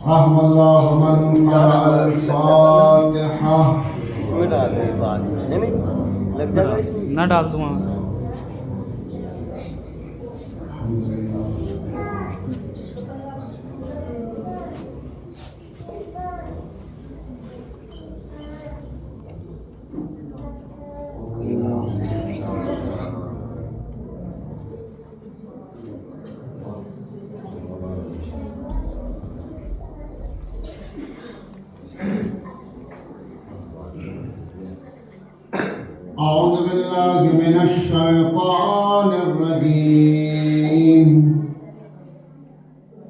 رحم اللہ من قرأ الفاتحہ. اس میں ڈال دیں بعد میں نہیں لگ جائے گا اس میں نہ ڈال دوں وہاں. اعوذ باللہ من الشیطان الرجیم.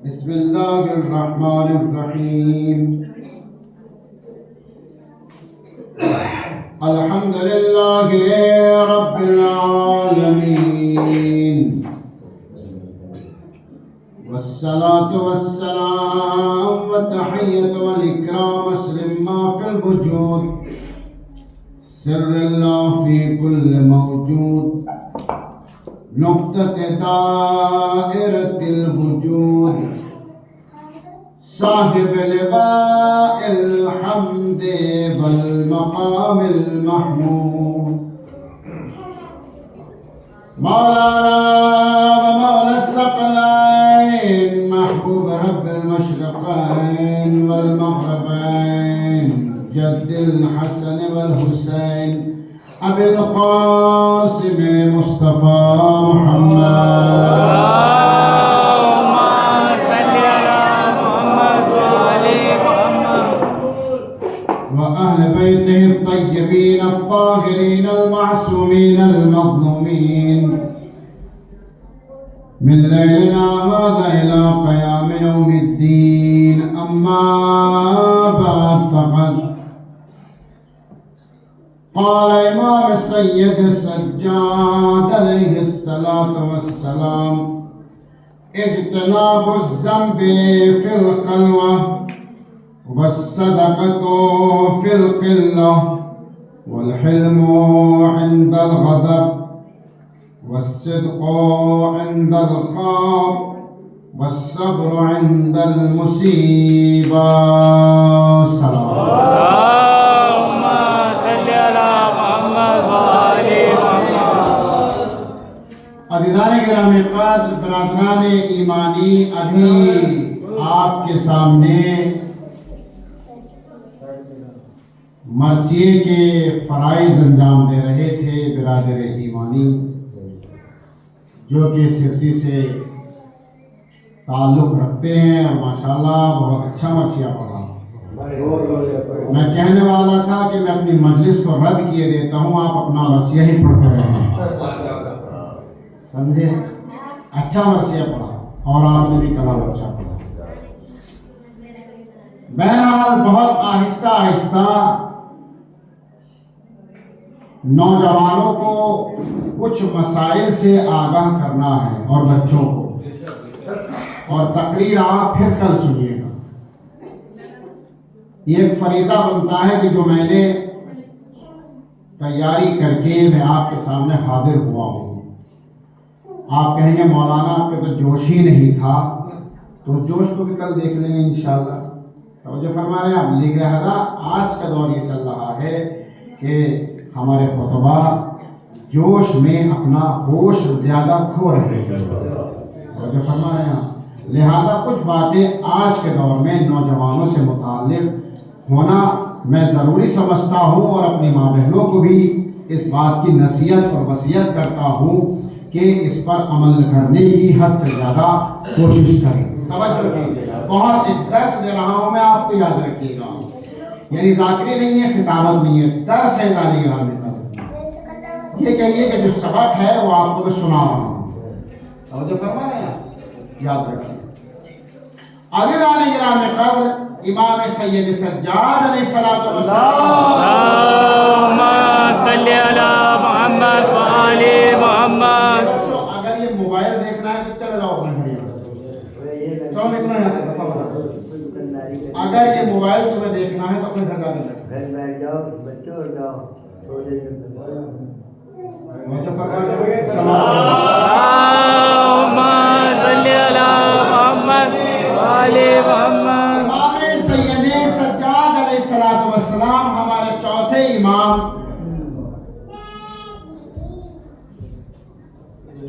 بسم اللہ الرحمن الرحیم. الحمد للہ رب العالمین والصلاة والسلام والتحیۃ والاکرام اسلم ما فی الوجود سر اللہ فی کل موجود نقطۃ دائرۃ الوجود صاحب لواء الحمد والمقام المحمود مولانا ومولا الثقلین محبوب رب المشرقین والمغربین جد الحسن والحسین ابی القاسم مصطفیٰ محمد وأهل بيته الطيبين الطاهرين المعصومين المظلومين من ليلنا هذا إلى قيام يوم الدين. أما بعد فقد قال إمام السيد السجاد عليه الصلاة والسلام اجتناب الذنب في الخلوة والصدقة في القلة والحلم عند الغضب والصدق عند الخوف والصبر عند المصيبة. سلام. اللهم صل على محمد وآل محمد. عزیزان گرام قدر، برادران ایمانی، ابھی آپ کے سامنے مرثیے کے فرائض انجام دے رہے تھے برادر ایمانی، جو کہ سرسی سے تعلق رکھتے ہیں اور ماشاءاللہ بہت اچھا مرثیہ پڑھا. میں کہنے والا تھا کہ میں اپنی مجلس کو رد کیے دیتا ہوں، آپ اپنا مرثیہ ہی پڑھتے رہیں. سمجھے؟ اچھا مرثیہ پڑھا اور آپ نے بھی کلام اچھا پڑھا. بہرحال بہت آہستہ آہستہ نوجوانوں کو کچھ مسائل سے آگاہ کرنا ہے اور بچوں کو، اور تقریر آپ پھر کل سنیے گا. یہ ایک فریضہ بنتا ہے کہ جو میں نے تیاری کر کے میں آپ کے سامنے حاضر ہوا ہوں. آپ کہیں گے مولانا آپ کے تو جوش ہی نہیں تھا، تو جوش کو بھی کل دیکھ لیں گے انشاءاللہ. توجہ فرما رہے ہیں آپ. لہذا آج کا دور یہ چل رہا ہے کہ ہمارے خطبہ جوش میں اپنا ہوش زیادہ کھو رہے ہیں. توجہ فرما رہے ہیں. لہذا کچھ باتیں آج کے دور میں نوجوانوں سے متعلق ہونا میں ضروری سمجھتا ہوں، اور اپنی ماں بہنوں کو بھی اس بات کی نصیحت اور وصیت کرتا ہوں کہ اس پر عمل کرنے کی حد سے زیادہ کوشش کریں. توجہ کیجیے گا. بہت ایک درس دے رہا ہوں میں، آپ کو یاد رکھیے گا. یعنی ذاکری نہیں ہے، خطابت نہیں ہے، درس ہے. ذالی گرام یہ کہیے کہ جو سبق ہے وہ آپ کو میں سنا رہا ہوں. توجہ فرما رہے ہیں، یاد رکھیے. عزیزان گرام قدر، امام سید سجاد علیہ الصلوۃ والسلام اللهم صل على محمد وآل محمد. بچوں اگر یہ موبائل دیکھنا ہے تو چلے جاؤ اپنے گھر. چلو نکلو یہاں سے. اگر یہ موبائل تمہیں دیکھنا ہے تو اپنے گھر جا کے جاؤ بچوں اور جاؤ سو جائیں. اللهم صل على محمد وآل محمد.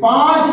5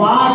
5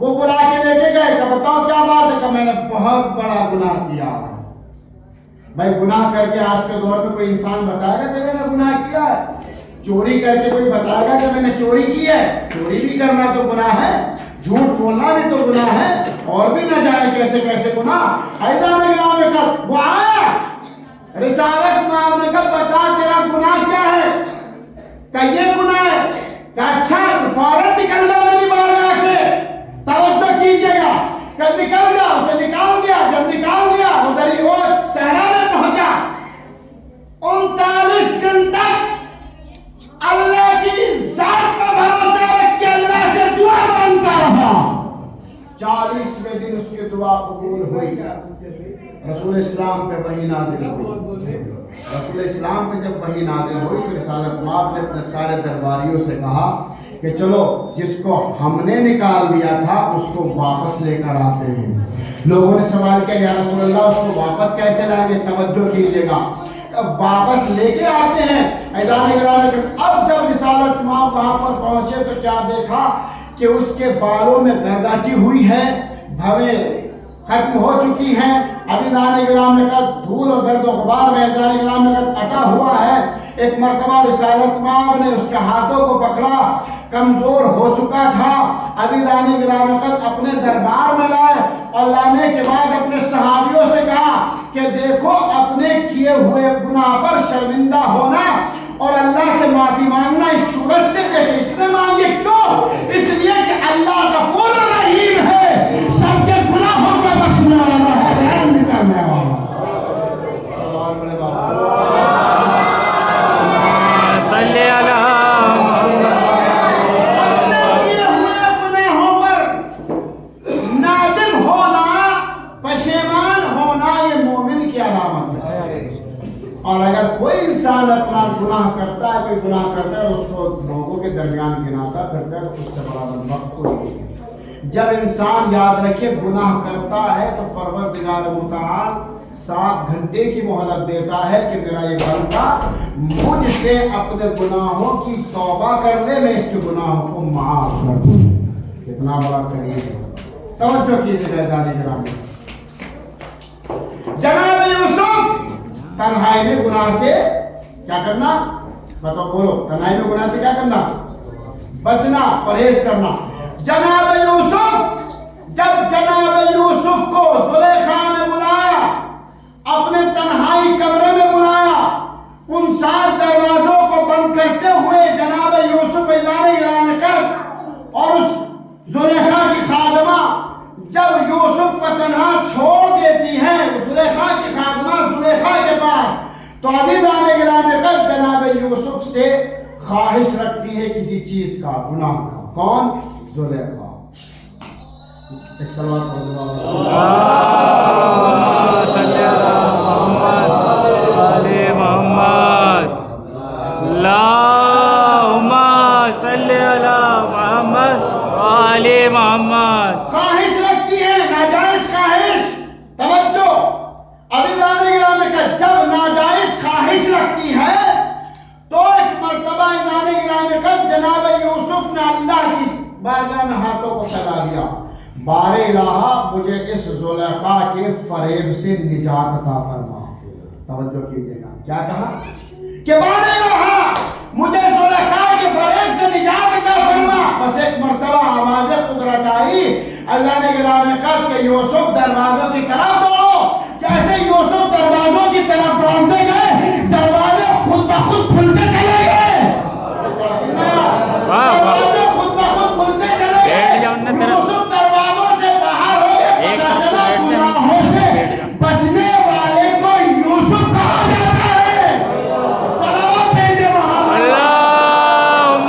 وہ بلا کے لے کے گئے کہ بتاؤ کیا بات ہے، کہ میں نے بہت بڑا گناہ کیا ہے۔ بھائی گناہ کر کے آج کے دور میں کوئی انسان بتائے گا کہ میں نے گناہ کیا ہے؟ چوری کر کے کوئی بتائے گا کہ میں نے چوری کی ہے؟ چوری بھی کرنا تو گناہ ہے، جھوٹ بولنا بھی تو گناہ ہے، اور بھی نہ جانے کیسے کیسے گناہ۔ ایسا نہیں گناہ میں کر وہ آیا رسالت مام نے کہا بتا تیرا گناہ کیا ہے؟ کہ یہ گناہ ہے۔ کہ اچھا فوراً نکل جاؤ میری بارگاہ سے، توجہ کیجئے گا۔ کہ نکل گیا، اسے نکال دیا۔ جب نکال دیا ادھر ہی وہ صحرا میں پہنچا، 39 دن تک اللہ کی ذات پر بھروسہ رکھ کے اللہ سے دعا مانگتا رہا۔ 40ویں دن اس کی دعا قبول ہوئی۔ رسول اسلام پہ وحی نازل ہوئی۔ رسول اسلام پہ جب وحی نازل ہوئی تو رسالت مآب نے اپنے سارے درباریوں سے کہا کہ چلو جس کو ہم نے نکال دیا تھا اس کو واپس لے کر آتے ہیں۔ لوگوں نے سوال کیا یا رسول اللہ اس کو واپس کیسے لائیں گے؟ توجہ کیجئے گا، واپس لے کے آتے ہیں۔ اب جب رسالت مآب وہاں پر پہنچے تو کیا دیکھا کہ اس کے بالوں میں گرداٹی ہوئی ہے، بھویں ختم ہو چکی ہیں۔ عزیزان کرام نے کہا دھول اور گرد و غبار میں عزیزان کرام نے کہا اٹا ہوا ہے۔ ایک مرتبہ رسالت مآب نے اس کے ہاتھوں کو پکڑا، کمزور ہو چکا تھا۔ عزیزان کرام نے کہا اپنے دربار میں لائے اور لانے کے بعد اپنے صحابیوں سے کہا کہ دیکھو اپنے کیے ہوئے گناہ پر شرمندہ ہونا اور اللہ سے معافی مانگنا اس صورت سے جیسے اس نے مانگے۔ کیوں؟ اس لیے کہ اللہ غفور رحیم ہے، سب کے گناہوں کو بخشنے والا ہے، رحم بھی کرنے والا ہے۔ صلی اللہ کیے ہوئے گناہوں پر نادم ہونا، پشیمان ہونا یہ مومن کی علامت ہے۔ اور اگر کوئی انسان اپنا گناہ کرتا ہے، کوئی گناہ کرتا ہے، اس کو لوگوں کے درمیان گناتا پھرتا ہے، اس سے بڑا بدبخت کوئی نہیں۔ جب انسان یاد رکھے گناہ کرتا ہے تو پروردگار متعال 7 گھنٹے کی مہلت دیتا ہے کہ میرا یہ بندہ مجھ سے اپنے گناہوں کی توبہ کر لے، میں اس کے گناہوں کو معاف کر دوں۔ کتنا بڑا کریم ہے۔ توجہ کیجیے گا، جناب یوسف تنہائی میں گناہ سے کیا کرنا؟ بتاؤ بولو، تنہائی میں گناہ سے کیا کرنا؟ بچنا، پرہیز کرنا۔ جناب یوسف، جب جناب یوسف کو زلیخا نے بلایا، اپنے تنہائی کمرے میں بلایا، ان 7 دروازوں کو بند کرتے ہوئے جناب یوسف اعلان کر اور اس زلیخا کی خادمہ جب یوسف کو تنہا چھوڑ دیتی ہے، زلیخا کی خادمہ زلیخا کے پاس، تو عزیزان گرامی کا جناب یوسف سے خواہش رکھتی ہے کسی چیز کا، گناہ کا۔ کون؟ زلیخا۔ ایک صلوات پڑھ دو۔ صلی اللہ محمد علی محمد، اللہم صلی اللہ محمد علی محمد۔ خواہش رکھتی ہے، ناجائز خواہش۔ توجہ، عزیزان گرامی کا جب ناجائز خواہش رکھتی ہے تو ایک مرتبہ عزیزان گرامی کا جناب یوسف نے اللہ کی بارگاہ میں ہاتھوں کو پھیلا دیا، بار الہ مجھے اس زلیخا کے فریب سے نجات عطا فرما۔ توجہ کیجیے گا، کیا کہا کہ بار الہ مجھے زلیخا کے فریب سے نجات عطا فرما۔ بس ایک مرتبہ آواز قدرت آئی، اللہ نے گرامی کہا کہ یوسف دروازوں کی طرف دوڑو۔ جیسے یوسف دروازوں کی طرف دوڑتے گئے، دروازے خود بخود کھلتے چلے گئے۔ دروازے خود بخود کھلتے چلے گئے۔ یوسف دروازوں سے باہر ہو گئے، پتہ چلا گناہوں سے بچنے والے کو یوسف کہا جاتا ہے۔ صلوات بھیجے محمد۔ اللہم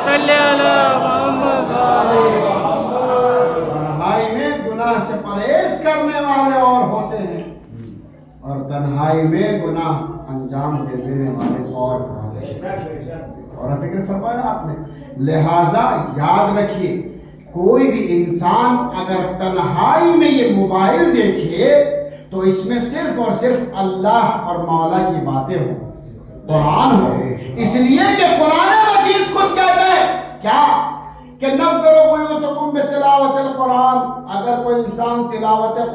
صلی اللہ محمد علی محمد۔ تنہائی میں گناہ سے پرہیز کرنے والے اور ہوتے ہیں، اور تنہائی میں گناہ انجام دے دینے والے اور ہوتے ہیں۔ اور فکر فرمایا آپ نے، لہذا یاد رکھیے کوئی بھی انسان اگر تنہائی میں یہ موبائل دیکھے تو اس میں صرف اور صرف اللہ اور مولا کی باتیں ہوں، قرآن ہو۔ اس لیے کہ قرآن مجید خود کہتا ہے کیا کہ نَبِّئُ بِیُوتَکُم بِتِلَاوَتِ القرآن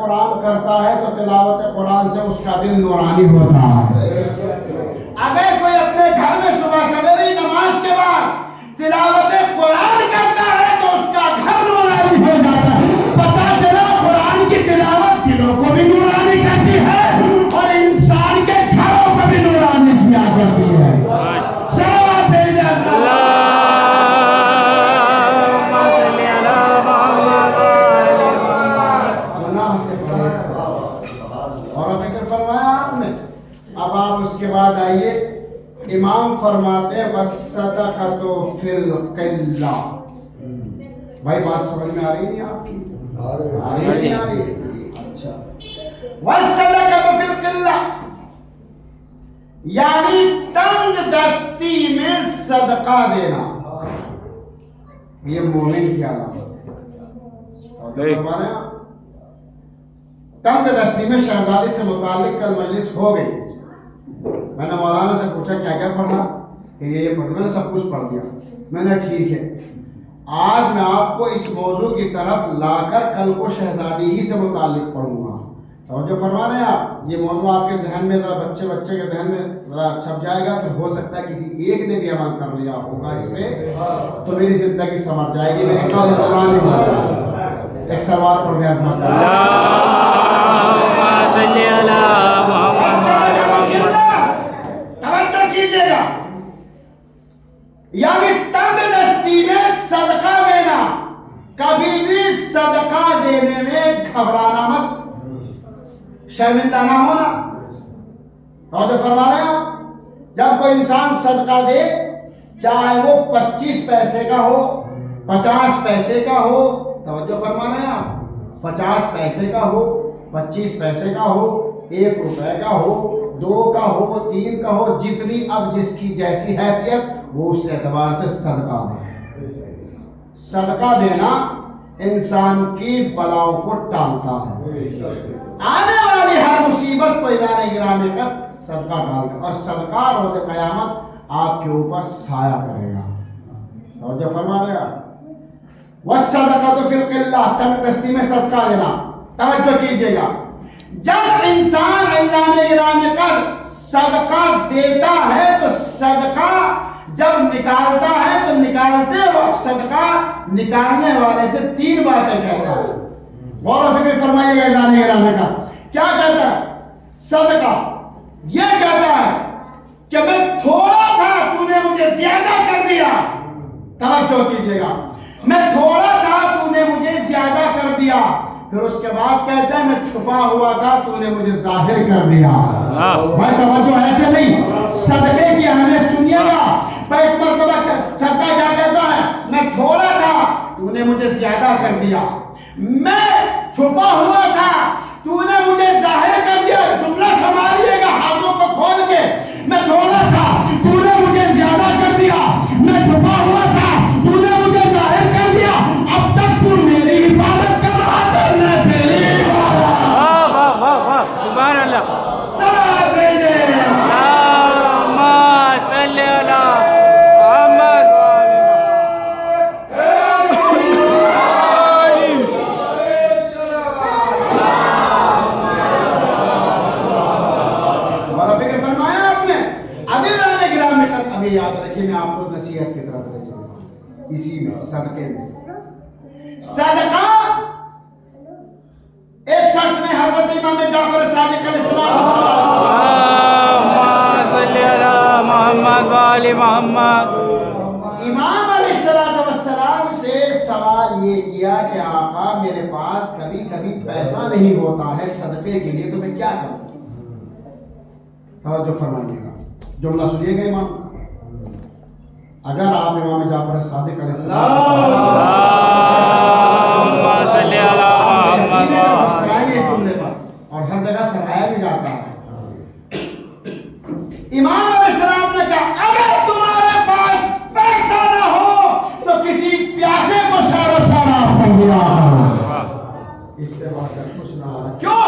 قرآن کرتا ہے تو تلاوت قرآن سے اس کا دل نورانی ہوتا ہے۔ اگر کوئی اپنے گھر میں صبح سویرے نماز کے بعد تلاوت قرآن کرتا ہے تو اس کا گھر نورانی ہو جاتا ہے۔ پتہ چلا قرآن کی تلاوت دلوں کو بھی نورانی کرتی ہے اور انسان کے گھروں کو بھی نورانی کیا کرتی ہے۔ صلوات بھیجیں اب آپ اس کے بعد آئیے، امام فرماتے ہیں وَالصَّدَقَةُ فِي الْقِلَّةِ۔ بھائی بات سمجھ میں آ رہی نہیں آپ کی؟ آ رہی ہے؟ اچھا، وَالصَّدَقَةُ فِي الْقِلَّةِ یعنی تنگ دستی میں صدقہ دینا، یہ مومن کی علامت ہے۔ تنگ دستی میں شہزادی سے متعلق کل مجلس ہو گئی، میں نے مولانا سے پوچھا کیا کیا پڑھا، کہ یہ پڑھا، میں نے سب کچھ پڑھ دیا۔ میں نے ٹھیک ہے، آج میں آپ کو اس موضوع کی طرف لا کر کل کو شہزادی ہی سے متعلق پڑھوں گا۔ توجہ فرما رہے ہیں آپ؟ یہ موضوع آپ کے ذہن میں ذرا بچے کے ذہن میں ذرا چھپ جائے گا، پھر ہو سکتا ہے کسی ایک نے بھی عمل کر لیا ہوگا اس پہ، تو میری زندگی سنور جائے گی، میری قلب قرآن ہو جائے گی۔ ایک سوال پڑھ دیں عظمت صلی اللہ محمد، توجہ کیجئے گا، یعنی تنگ دستی میں صدقہ دینا، کبھی بھی صدقہ دینے میں گھبرانا مت، شرمندہ نہ ہونا۔ توجہ فرما رہے ہیں آپ؟ جب کوئی انسان صدقہ دے، چاہے وہ 25 پیسے کا ہو، 50 پیسے کا ہو، توجہ فرما رہے ہیں آپ، 50 پیسے کا ہو، 25 پیسے کا ہو، 1 روپے کا ہو، 2 کا ہو، 3 کا ہو، جتنی اب جس کی جیسی حیثیت وہ اس اعتبار سے صدقہ دے۔ صدقہ دینا انسان کی بلاؤں کو ٹالتا ہے، آنے والی ہر مصیبت کو اعلان گرامی کر صدقہ ڈال دے، اور صدقہ روز قیامت آپ کے اوپر سایہ کرے گا۔ توجہ فرما رہے آپ؟ وَالصَّدَقَةُ فِي الْقِلَّةِ تنگ دستی میں صدقہ دینا، توجہ کیجئے گا، جب انسان اعلان گرامی کر صدقہ دیتا ہے تو صدقہ جب نکالتا ہے تو نکالتے وقت صدقہ نکالنے والے سے 3 باتیں کہتا ہے۔ غور و فکر فرمائیے گا اعلان گرامی کا کیا کہتا ہے؟ صدقہ یہ کہتا ہے کہ میں تھوڑا تھا، تو نے مجھے زیادہ کر دیا۔ توجہ کیجئے گا، میں تھوڑا تھا، تو نے مجھے زیادہ کر دیا۔ پھر اس کے بعد کہتا ہے میں چھپا ہوا تھا، تو نے مجھے ظاہر کر دیا۔ بھائی توجہ ایسے نہیں، صدقے کی اہمیت سنیے گا۔ ایک مرتبہ صدقہ کیا کہتا ہے؟ میں تھوڑا تھا، تو نے مجھے زیادہ کر دیا۔ میں چھپا ہوا تھا، تو نے مجھے ظاہر کر دیا۔ جملہ سنبھالیے گا ہاتھوں کو کھول کے، میں تھوڑا تھا، تو نے مجھے زیادہ کر دیا، میں چھپا ہوا تھا، تو نے مجھے ظاہر کر دیا، اب تک تو میری حفاظت کر رہا تھا، میں تیری سبحان اللہ، صلوات بھیجیں اللہم صلی اللہ محمد۔ اور فکر فرمایا آپ نے، عدل گرام میں کر، ابھی یاد رکھیں میں آپ کو نصیحت کی طرف لے چلتا ہوں، اسی میں صدقے میں صدقہ۔ ایک شخص نے حضرت امام جعفر صادق علیہ السلام صلی اللہ محمد وآل محمد، امام علیہ السلام سے سوال یہ کیا کہ آقا میرے پاس کبھی کبھی پیسہ نہیں ہوتا ہے صدقے کے لیے، تو میں کیا کروں؟ توجہ فرمائیے گا، جملہ سنیے گا امام کا۔ اگر آپ امام جعفر صادق علیہ السلام صلی اللہ محمد سرائے جملے پر، اور ہر جگہ سرایا بھی جاتا ہے، امام علیہ السلام نے کہا اگر تمہارے پاس پیسہ نہ ہو تو کسی پیاسے کو سیر و سراب کر دیا، اس سے بات کر کچھ نہ آ رہا۔ کیوں؟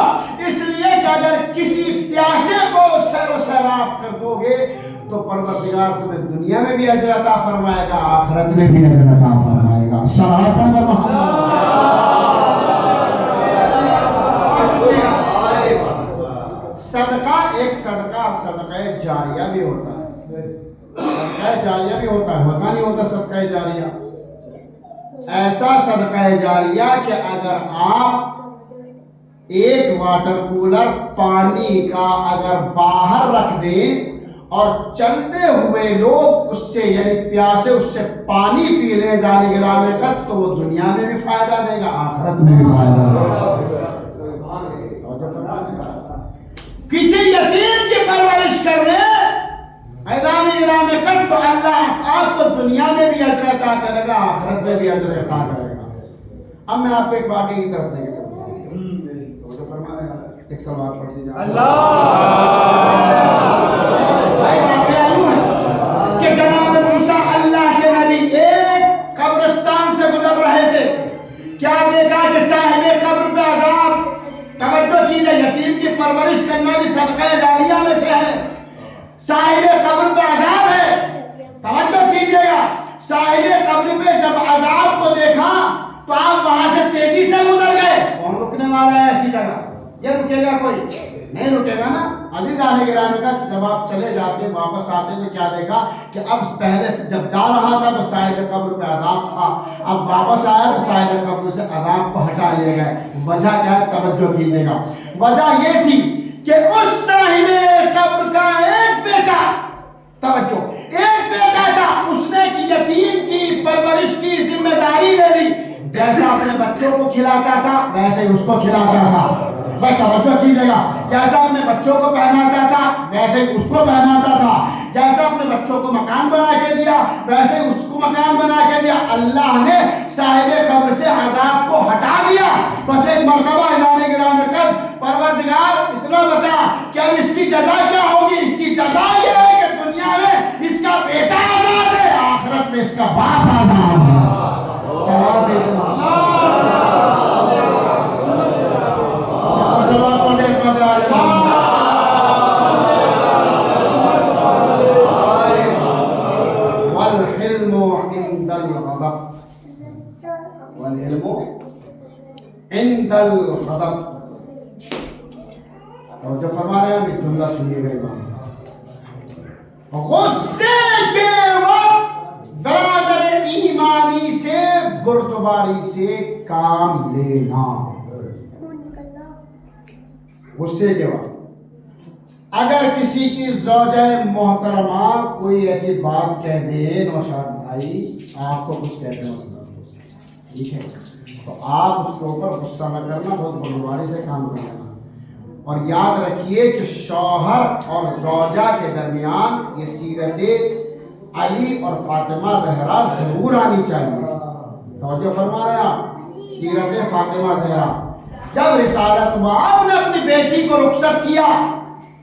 اس لیے کہ اگر کسی پیاسے کو سیر و سراب کر دو گے تو پروردگار تمہیں دنیا میں بھی اجر عطا فرمائے گا، آخرت میں بھی اجر عطا فرمائے گا۔ صلوات محمد صدقہ جاریہ بھی ہوتا ہے، صدقہ جاریہ بھی ہوتا ہے، ہوتا نہیں ہوتا صدقہ جاریہ؟ ایسا صدقہ جاریہ کہ اگر آپ ایک واٹر کولر پانی کا اگر باہر رکھ دیں اور چلتے ہوئے لوگ اس سے یعنی پیاسے اس سے پانی پی لیں ذالک العام کا، تو وہ دنیا میں بھی فائدہ دے گا، آخرت میں بھی فائدہ دے گا۔ کسی یتیم کی پرورش کر رہے ادام ارام کر تو اللہ آپ کو دنیا میں بھی اجر عطا کرے گا، آخرت میں بھی اجر عطا کرے گا۔ اب میں آپ کو ایک واقعے کی طرف لے کے چلتا ہوں، ایک سوال پڑھ دیجیے اللہ بھائی۔ واقعہ یوں ہے کہ جناب موسیٰ اللہ کے نبی ایک قبرستان سے گزر رہے تھے، کیا دیکھا کہ صاحب قبر پہ عذاب۔ توجہ کیجیے، یتیم کی پرورش کرنا بھی صدقہ جاریہ میں سے ہے۔ صاحب قبر پہ عذاب ہے، توجہ کیجیے گا، صاحب قبر پہ جب عذاب کو دیکھا تو آپ وہاں سے تیزی سے گزر گئے۔ کون رکنے والا ہے ایسی جگہ؟ یہ رکے گا کوئی نہیں رکے گا نا۔ عزیز آنے گرامی کا جب آپ چلے جاتے واپس آتے تو کیا دیکھا کہ اب پہلے سے جب جا رہا تھا تو صاحب قبر پہ عذاب تھا، اب واپس آیا تو صاحب قبر سے عذاب کو ہٹا لیے گئے۔ وجہ کیا ہے؟ توجہ کیجیے گا، وجہ یہ تھی کہ اس صاحب قبر کا ایک بیٹا، توجہ، ایک بیٹا تھا، اس نے یتیم کی پرورش کی ذمہ داری لے لی۔ جیسا اپنے بچوں کو کھلاتا تھا ویسے ہی اس کو کھلاتا تھا۔ بھائی توجہ کیجیے گا، جیسا اپنے بچوں کو پہناتا تھا ویسے ہی اس کو پہناتا تھا، جیسا اپنے بچوں کو مکان بنا کے دیا ویسے ہی اس کو مکان بنا کے دیا۔ اللہ نے صاحب قبر سے عذاب کو ہٹا دیا۔ بس ایک مرتبہ اعلان گرامی میں کر پروردگار اتنا بتا کہ اب اس کی جزا کیا ہوگی؟ اس کی جزا یہ ہے کہ دنیا میں اس کا بیٹا آزاد ہے، آخرت میں اس کا باپ آزاد ہے۔ سلام علیکم۔ والحلم عند الغضب، والحلم عند الغضب۔ اور جو فرما رہے ہیں جملہ سنیے گا، غصے کے وقت برادر ایمانی سے بردباری سے کام لینا۔ غصے کے وقت اگر کسی کی زوجہ محترمہ کوئی ایسی بات کہہ دے، نوشاد بھائی آپ کو کچھ کہتے ہیں ٹھیک ہے، تو آپ اس کے اوپر غصہ نہ کرنا، بہت بردباری سے کام کرنا۔ اور یاد رکھیے کہ شوہر اور زوجہ کے درمیان یہ سیرت علی اور فاطمہ زہرا ضرور آنی چاہیے۔ توجہ فرما رہے ہیں آپ، سیرت فاطمہ زہرا۔ جب رسالت مآب نے اپنی بیٹی کو رخصت کیا،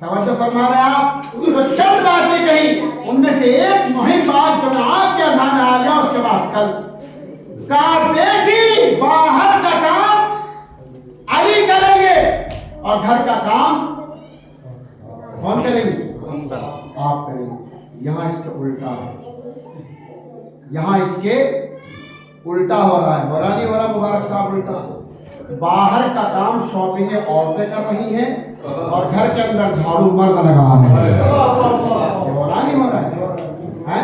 توجہ فرما رہے ہیں آپ، تو چند باتیں کہیں، ان میں سے ایک مہم بات جو میں آپ کے اذہان آ گیا، اس کے بعد کل کہا بیٹی باہر کا کام علی کریں گے اور گھر کا کام کون کریں گے؟ آپ کریں گے۔ یہاں اس کے الٹا ہے، یہاں اس کے الٹا ہو رہا ہے، ہو رہا نہیں ہو رہا مبارک صاحب؟ الٹا، باہر کا کام شاپنگ عورتیں کر رہی ہیں اور گھر کے اندر جھاڑو مرد لگا رہے ہیں۔ یہ ہو رہا نہیں ہو رہا ہے؟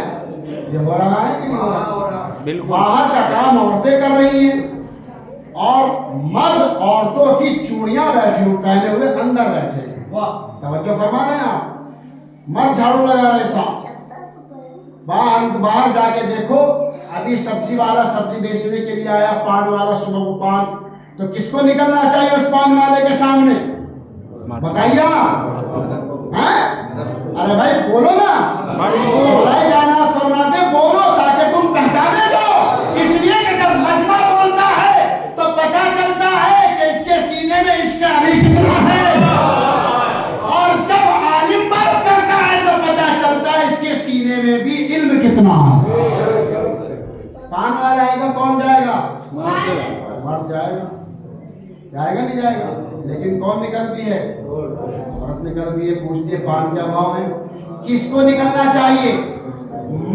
یہ ہو رہا ہے کہ نہیں ہو رہا؟ باہر کا کام عورتیں کر رہی ہیں اور مرد عورتوں کی چوڑیاں بیٹھے ہوئے پہنے ہوئے اندر بیٹھے ہیں۔ توجہ فرما رہے ہیں آپ، مرد جھاڑو لگا رہے صاحب۔ باہر جا کے دیکھو، ابھی سبزی والا سبزی بیچنے کے لیے آیا، پان والا صبح کو پان، تو کس کو نکلنا چاہیے اس پان والے کے سامنے؟ بتائیے، ارے بھائی بولو نا، مولا کائنات فرماتے بولو تاکہ تم پہچانے جاؤ۔ اس لیے کہ جب مجمع بولتا ہے تو پتہ چلتا ہے کہ اس کے سینے میں عشق علی کتنا ہے، اور جب عالم بات کرتا ہے تو پتہ چلتا ہے اس کے سینے میں بھی علم کتنا ہے۔ پان والا آئے گا، کون جائے گا؟ مرد جائے گا، جائے گا نہیں جائے گا، لیکن کون نکلتی ہے؟ عورت نکلتی ہے، پوچھتی ہے پان کیا بھاؤ ہے؟ کس کو نکلنا چاہیے؟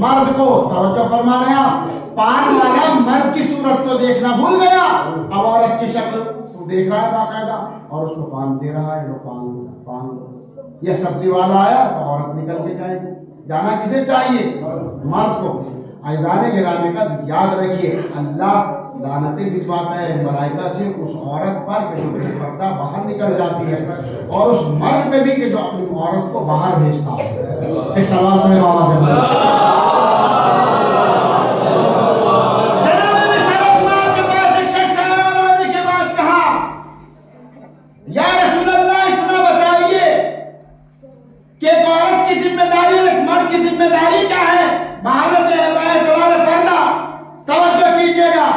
مرد کو۔ توجہ فرما رہے ہیں آپ، پان والا مرد کی صورت تو دیکھنا بھول گیا، اب عورت کی شکل دیکھ رہا ہے باقاعدہ اور اس کو پان دے رہا ہے، لو پان لو، پان لو۔ یہ سبزی والا آیا تو عورت نکل کے جائے گی. جانا کسے چاہیے؟ مرد کو. عزیزان گرامی کا یاد رکھیے اللہ لعنتیں بھجواتا ہے ملائکہ سے اس عورت پر کہ جو بے پردہ باہر نکل جاتی ہے اور اس مرد پہ بھی کہ جو اپنی عورت کو باہر بھیجتا ہے. ایک سوال پڑھے بابا سے ذمہ داری کیا ہے؟ مہارت اعتبار پردہ. توجہ کیجئے گا.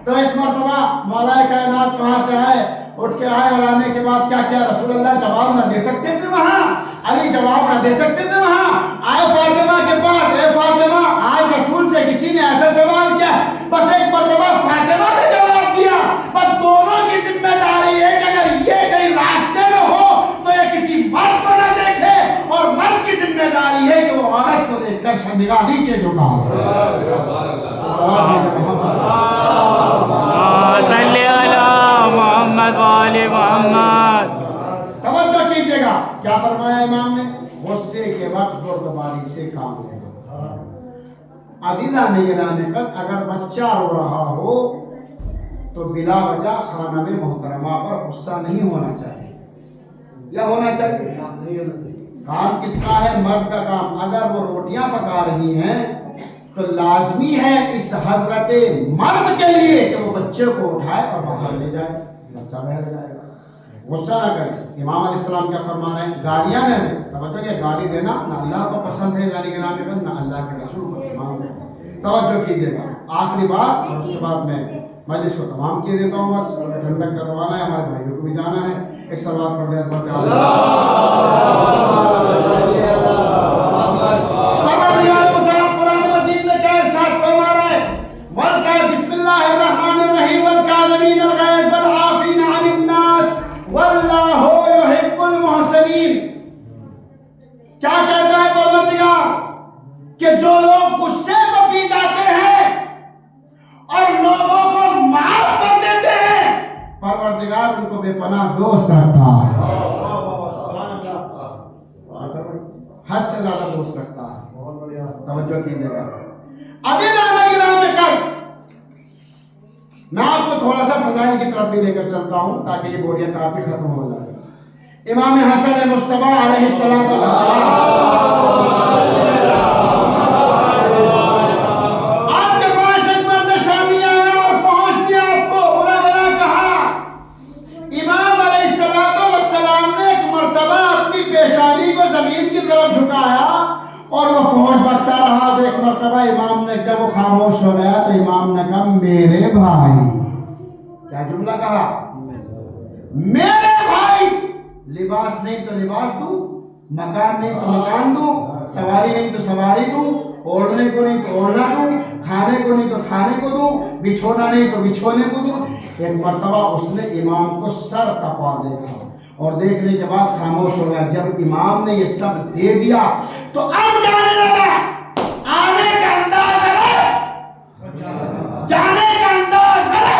تو ایک مرتبہ مولا کائنات وہاں سے آئے, اٹھ کے آئے اور آنے کے بعد کیا کیا رسول اللہ جواب نہ دے سکتے تھے وہاں, علی جواب نہ دے سکتے تھے وہاں. آئے فاطمہ کے پاس, اے فاطمہ آج رسول سے کسی نے ایسا سوال کیا, بس ایک مرتبہ فاطمہ نے جواب دیا. پر دونوں کی ذمہ داری ہے کہ اگر یہ کہیں راستے میں ہو تو یہ کسی مرد کو نہ دیکھے, اور مرد کی ذمہ داری ہے کہ وہ عورت کو دیکھ کر نگاہ نیچے جھکا. صلی علی محمد وآل محمد. توجہ کیجئے گا کیا فرمایا امام نے, غصے کے وقت بردباری سے کام لینا. عزیزان گرامی قدر اگر بچہ رو رہا ہو تو بلا وجہ خانہ میں محترمہ پر غصہ نہیں ہونا چاہیے. یا ہونا چاہیے؟ کام کس کا ہے؟ مرد کا کام. اگر وہ روٹیاں پکا رہی ہیں تو لازمی ہے اس حضرت مرد کے لیے کہ وہ بچے کو اٹھائے اور باہر لے جائے, بچہ بہر جائے گا. غصہ نہ کرے. امام علیہ السلام کیا فرما رہے ہیں؟ گالیاں نہ دیں. توجہ کہ گالی دینا نہ اللہ کو پسند ہے یعنی کہ نہ اللہ کے رسول کو پسند ہے. توجہ کیجیے گا. آخری بات اور اس کے بعد میں مجلس کو تمام کیے دیتا ہوں. بس ٹھنڈک کا زمانہ ہے, ہمارے بھائیوں کو بھی جانا ہے. ایک سوال پڑھ دیں عظمت بسم اللہ الرحمن الرحیم والکاظمین الغیظ والعافین عن الناس واللہ یحب المحسنین. کیا کہتا ہے پروردگار کہ جو لوگ غصے کو پی جاتے ہیں اور لوگوں کو معاف کر دیتے ہیں, پروردگار ان کو بے پناہ دوست رکھتا ہے. حد سے زیادہ دوست رکھتا ہے. توجہ کیجیے گا. میں آپ کو تھوڑا سا فضائل کی طرف بھی لے کر چلتا ہوں تاکہ یہ بوریت آپ کی ختم ہو جائے. امام حسن مصطفیٰ علیہ السلام آپ کے پاس ایک مرد شامی آیا اور پہنچ دیا, آپ کو برا بلا کہا. امام علیہ السلام نے ایک مرتبہ اپنی پیشانی کو زمین کی طرف جھکایا اور وہ فوج بڑھتا رہا. تو ایک مرتبہ امام نے جب وہ خاموش ہو گیا تو امام نے کہا میرے بھائی. کیا جملہ کہا؟ میرے بھائی. لباس نہیں تو لباس دوں, مکان نہیں تو مکان دوں, سواری نہیں تو سواری دوں, اوڑھنے کو نہیں تو اوڑھنا دوں, کھانے کو نہیں تو کھانے کو دوں, بچھونا نہیں تو بچھونے کو دوں. ایک مرتبہ اس نے امام کو سر کپا دیکھا اور دیکھنے کے بعد خاموش ہو گیا. جب امام نے یہ سب دے دیا تو اب جانے لگا. آنے کا انداز ہے, جانے کا انداز ہے.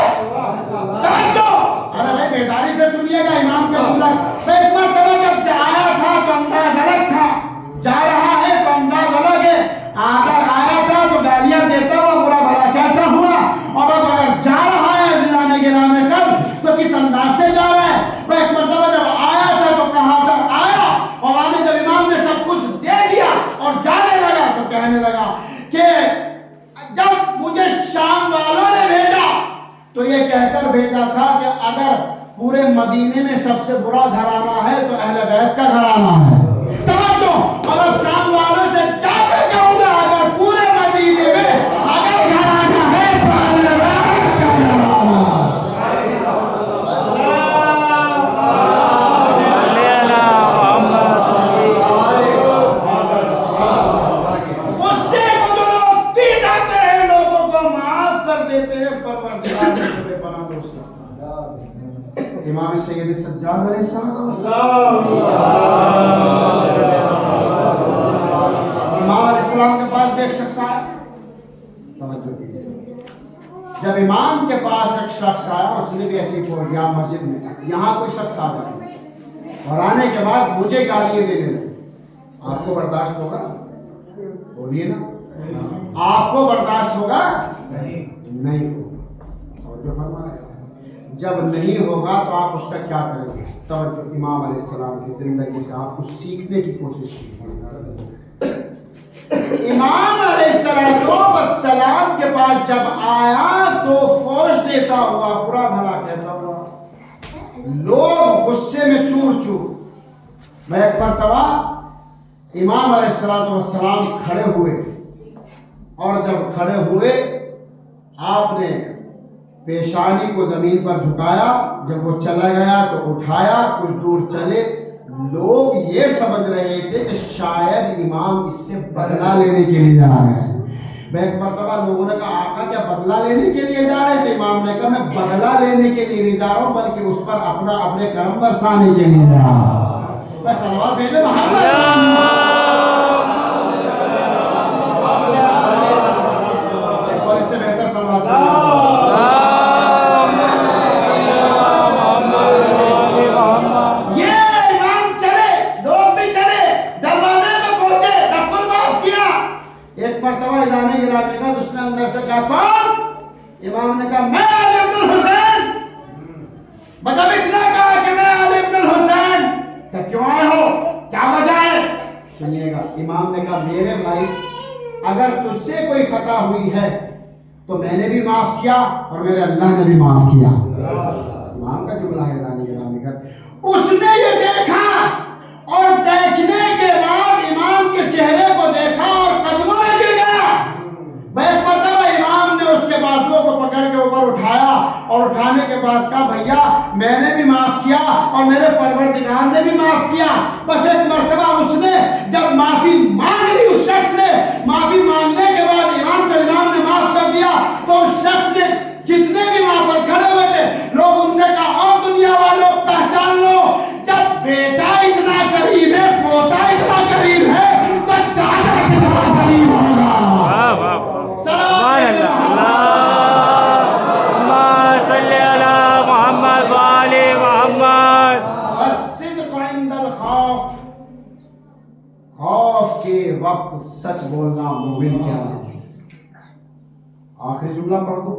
توجہ, ارے بھائی بیداری سے سنیے گا امام کا جملہ. ایک مرتبہ جب آیا تھا تو انداز الگ تھا, جا رہا ہے تو انداز الگ ہے. اگر آیا تھا تو گالیاں دیتا ہوا برا بھلا کہتا ہوا, اور اب اگر جا رہا ہے ضلع گرام میں کل تو کس انداز سے جا رہا ہے. وہ ایک مرتبہ جب آیا تھا تو کہا تھا آیا, اور آنے جب امام نے سب کچھ دے دیا اور جانے لگا تو کہنے لگا کہ جب مجھے شام والوں نے بھیجا تو یہ کہہ کر بھیجا تھا کہ اگر پورے مدینے میں سب سے برا گھرانہ ہے تو اہل بیت کا گھرانہ ہے. توجہ, اور اب شام والوں سے جا کر کہوں گا اگر پورے مدینے میں اگر گھرانہ ہے تو اہل بیت کا گھرانہ ہے. غصے کو جو لوگ پی جاتے ہیں لوگوں کو معاف کر دیتے ہیں, پروردگار نے بے پناہ دوست رکھا. امام سید سجاد علیہ السلام امام علیہ السلام کے پاس بھی ایک شخص آیا. توجہ کیجیے. جب امام کے پاس ایک شخص آیا, اس نے بھی ایسی پڑھ مسجد میں, یہاں کوئی شخص آ جائے اور آنے کے بعد مجھے گالیاں دینے لگے. آپ کو برداشت ہوگا؟ بولیے نا, آپ کو برداشت ہوگا؟ نہیں ہوگا. اور جو فرمایا جب نہیں ہوگا تو آپ اس کا کیا کریں گے؟ توجہ, امام علیہ السلام کی زندگی سے آپ کچھ سیکھنے کی کوشش کیجیے. امام علیہ السلام کے پاس جب آیا تو فوج دیتا ہوا, برا بھلا کہتا ہوا, لوگ غصے میں چور چور. میں ایک مرتبہ امام علیہ السلام کھڑے ہوئے, اور جب کھڑے ہوئے آپ نے پیشانی کو زمین پر جھکایا. جب وہ چلا گیا تو اٹھایا, کچھ دور چلے. لوگ یہ سمجھ رہے تھے کہ شاید امام اس سے بدلہ لینے کے لیے جا رہے ہیں. میں ایک مرتبہ لوگوں نے کہا آقا کیا بدلہ لینے کے لیے جا رہے تھے؟ امام نے کہا میں بدلہ لینے کے لیے نہیں جا رہا ہوں, بلکہ اس پر اپنے کرم برسانے کے لیے جا رہا ہوں. میں صلوات بھیجے محمد. اور اس سے بہتر صلوات امام نے کہا میں علی ابن الحسین. مطلب اتنا کہا کہ میں علی ابن الحسین. کہ کیوں آئے ہو, کیا وجہ ہے؟ سنیے گا. امام نے کہا میرے بھائی اگر تجھ سے کوئی خطا ہوئی ہے تو میں نے بھی معاف کیا اور میرے اللہ نے بھی معاف کیا. امام کا جملہ ہے زانی گرامی کا. اس نے یہ دیکھا اور دیکھنے کے بعد امام کے چہرے کو دیکھا اور قدموں میں گر گیا. ایک مرتبہ امام نے اس کے بازوؤں کو پکڑ کے اوپر اٹھایا اور اٹھانے کے بعد کہا بھیا میں نے بھی معاف کیا اور میرے پروردگار نے بھی معاف کیا. بس ایک مرتبہ اس نے جب معافی مانگ لی, اس شخص نے معافی مانگنے کے بعد امام نے معاف کر دیا, تو اس شخص نے جتنے بھی وہاں پر کھڑے ہوئے تھے لوگ ان سے کہا اور دنیا والوں پہچان لو, جب بیٹا اتنا قریب ہے, پوتا اتنا قریب ہے, تو دادا کتنا قریب ہوگا. خوف کے وقت سچ بولنا مومن کیا ہے. آخری جملہ پڑھ دو.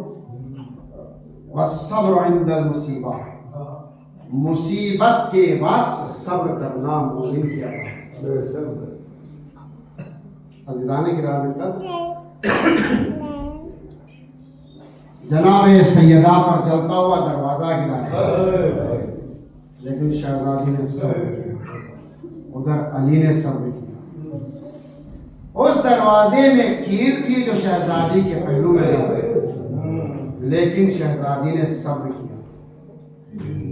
والصبر عند المصیبہ, مصیبت کے وقت صبر کرنا مومن کیا ہے. عزیزان کرام, جناب سیدہ پر چلتا ہوا دروازہ گرا, لیکن شہزادی نے صبر کیا, ادھر علی نے صبر کیا. اس دروازے میں کیل کی جو شہزادی کے پہلو میں لگے, لیکن شہزادی نے صبر کیا.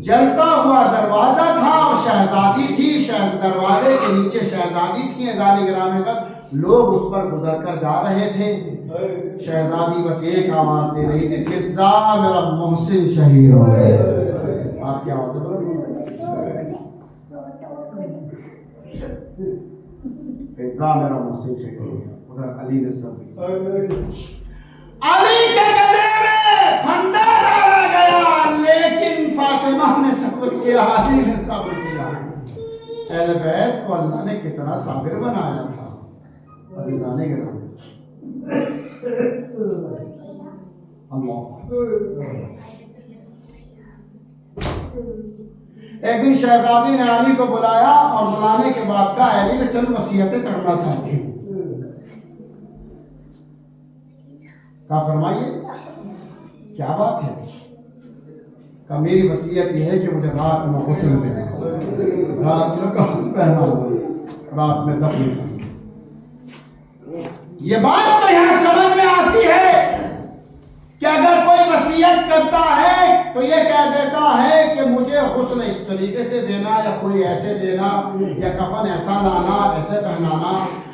جلتا ہوا دروازہ تھا اور شہزادی تھی, دروازے کے نیچے شہزادی تھی. ادارے گرامی کا لوگ اس پر گزر کر جا رہے تھے. شہزادی بس ایک آواز دے رہی تھی, فضا میرا محسن شہید ہو گئے. آپ کی آواز بولو, فضا میرا محسن شہید ہو گیا. ادھر علی نے صبر, علی کے گلے میں پھندا ڈالا گیا, لیکن فاطمہ نے صبر کیا, علی نے صبر کیا. اہل بیت کو اللہ نے کتنا صابر بنایا تھا. عزیزان گرامی, اللہ. ایک دن شہزادی نے علی کو بلایا اور بلانے کے بعد کہا علی میں چند وصیتیں کرنا چاہتی ہوں. کہا فرمائیے کیا بات ہے؟ کہا میری وصیت یہ ہے کہ مجھے رات میں غسل دینا, رات میں کفن پہنا, رات میں دفن کرنا. یہ بات تو یہاں سمجھ میں آتی ہے کہ اگر کوئی وصیت کرتا ہے تو یہ کہہ دیتا ہے کہ مجھے غسل اس طریقے سے دینا, یا کوئی ایسے دینا, یا کفن ایسا لانا, ایسے پہنانا.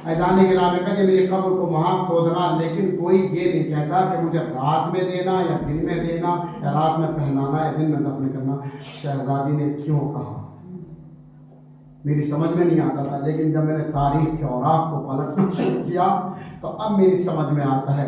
ایدان گرامی کا کہ میری قبر کو وہاں کھودنا, لیکن کوئی یہ نہیں کہتا کہ مجھے رات میں دینا یا دن میں دینا, یا رات میں پہنانا یا دن میں دفن کرنا. شہزادی نے کیوں کہا میری سمجھ میں نہیں آتا تھا, لیکن جب میں نے تاریخ کے اوراق کو پلٹنا شروع کیا تو اب میری سمجھ میں آتا ہے.